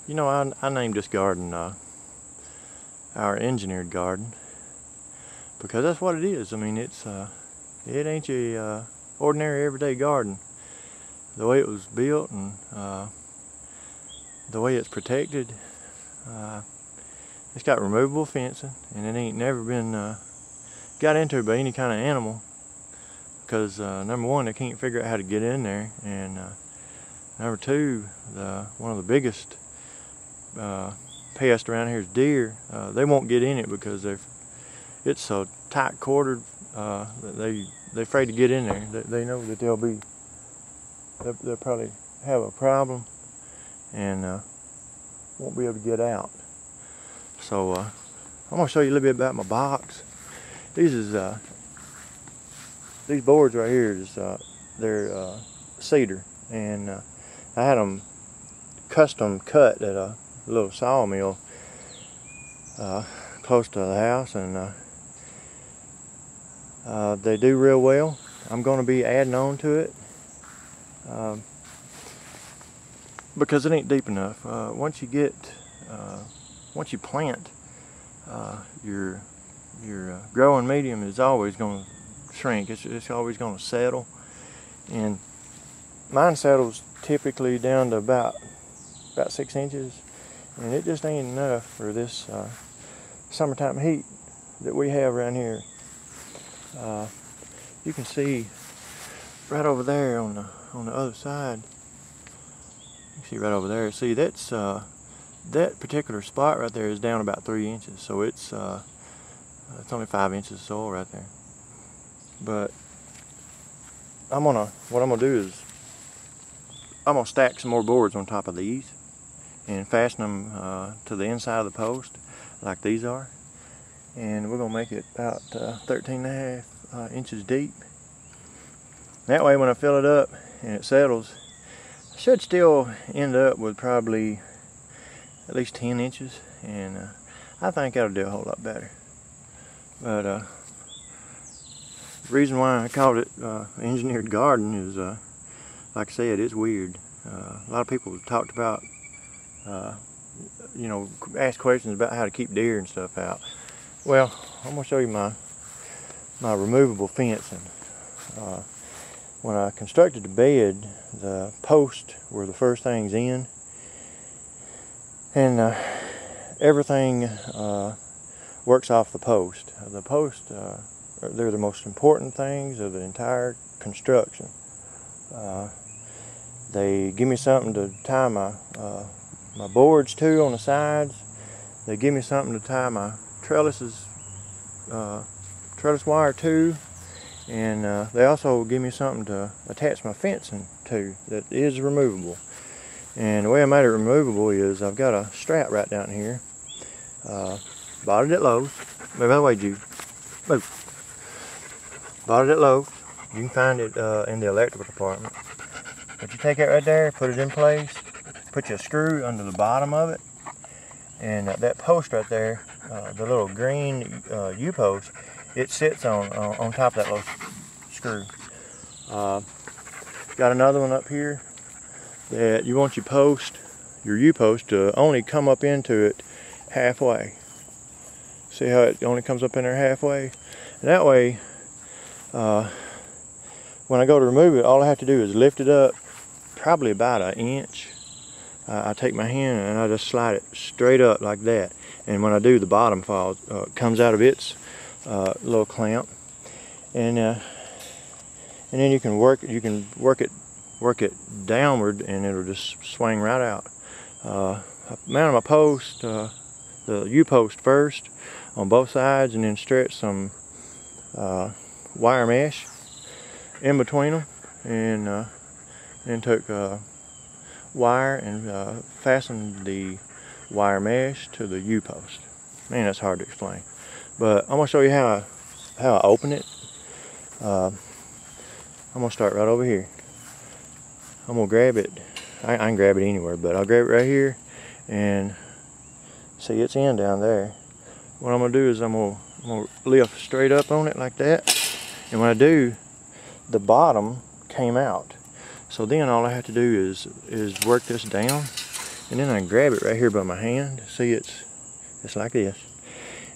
You know, I named this garden our engineered garden because that's what it is. I mean, it ain't a ordinary everyday garden. The way it was built and the way it's protected, it's got removable fencing, and it ain't never been got into by any kind of animal because number one, they can't figure out how to get in there, and number two, one of the biggest pest around here is deer. They won't get in it because it's so tight quartered. They're afraid to get in there. They know that they'll probably have a problem and won't be able to get out. So I'm gonna show you a little bit about my box. These boards right here they're cedar, and I had them custom cut at a little sawmill close to the house, and they do real well. I'm going to be adding on to it because it ain't deep enough. Once you plant, your growing medium is always going to shrink. It's always going to settle, and mine settles typically down to about 6 inches, and it just ain't enough for this summertime heat that we have around here. You can see right over there on the other side. You can see right over there. See, that's that particular spot right there is down about 3 inches, so it's only 5 inches of soil right there. But what I'm gonna do is I'm gonna stack some more boards on top of these and fasten them to the inside of the post like these are, and we're gonna make it about 13.5 inches deep. That way when I fill it up and it settles, I should still end up with probably at least 10 inches, and I think that'll do a whole lot better. But the reason why I called it engineered garden is like I said, it's weird. A lot of people have talked about you know, ask questions about how to keep deer and stuff out. Well, I'm going to show you my removable fencing. When I constructed the bed, the posts were the first things in, and everything works off the post. The posts, they're the most important things of the entire construction. They give me something to tie my boards to on the sides. They give me something to tie my trellis wire to, and they also give me something to attach my fencing to that is removable. And the way I made it removable is I've got a strap right down here. Bought it at Lowe's. By the way, Jude, move. Bought it at Lowe's. You can find it in the electrical department. But you take it right there, put it in place, put your screw under the bottom of it, and that post right there, the little green U-post, it sits on top of that little screw. Got another one up here that you want your U-post to only come up into it halfway. See how it only comes up in there halfway? And that way, when I go to remove it, all I have to do is lift it up probably about 1 inch. I take my hand and I just slide it straight up like that, and when I do, the bottom comes out of its little clamp, and then you can work it downward, and it'll just swing right out. I mounted my post, the U-post first on both sides, and then stretch some wire mesh in between them, and then took wire and fastened the wire mesh to the U-post. Man, that's hard to explain, but I'm gonna show you how I open it. I'm gonna start right over here. I'm gonna grab it. I can grab it anywhere, but I'll grab it right here, and see, it's in down there. What I'm gonna do is I'm gonna lift straight up on it like that, and when I do, the bottom came out. So then all I have to do is work this down, and then I can grab it right here by my hand. See, it's like this,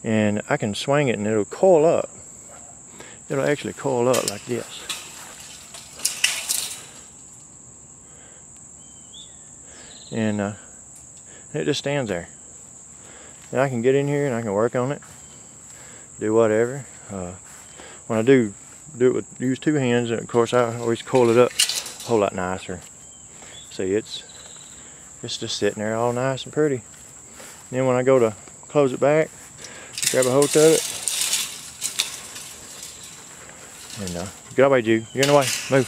and I can swing it and it'll coil up. It'll actually coil up like this. And it just stands there. And I can get in here and I can work on it, do whatever. When I do it use two hands, and of course I always coil it up a whole lot nicer. See, it's just sitting there all nice and pretty. And then when I go to close it back, grab a hold of it, and get away, Jude. You're in the way. Move.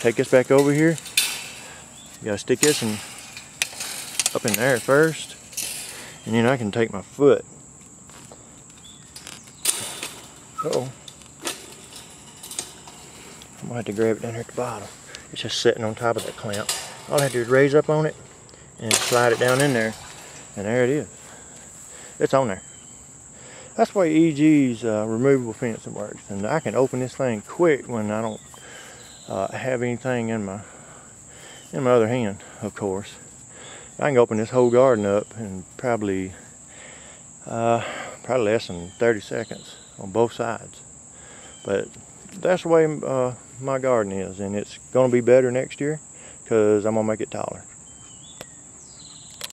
Take this back over here. You gotta stick this up in there first, and then I can take my foot. Uh-oh. I'm gonna have to grab it down here at the bottom. It's just sitting on top of that clamp. All I have to do is raise up on it and slide it down in there, and there it is. It's on there. That's the way EG's removable fencing works, and I can open this thing quick when I don't have anything in my other hand, of course. I can open this whole garden up in probably less than 30 seconds on both sides. But that's the way my garden is, and it's going to be better next year because I'm going to make it taller.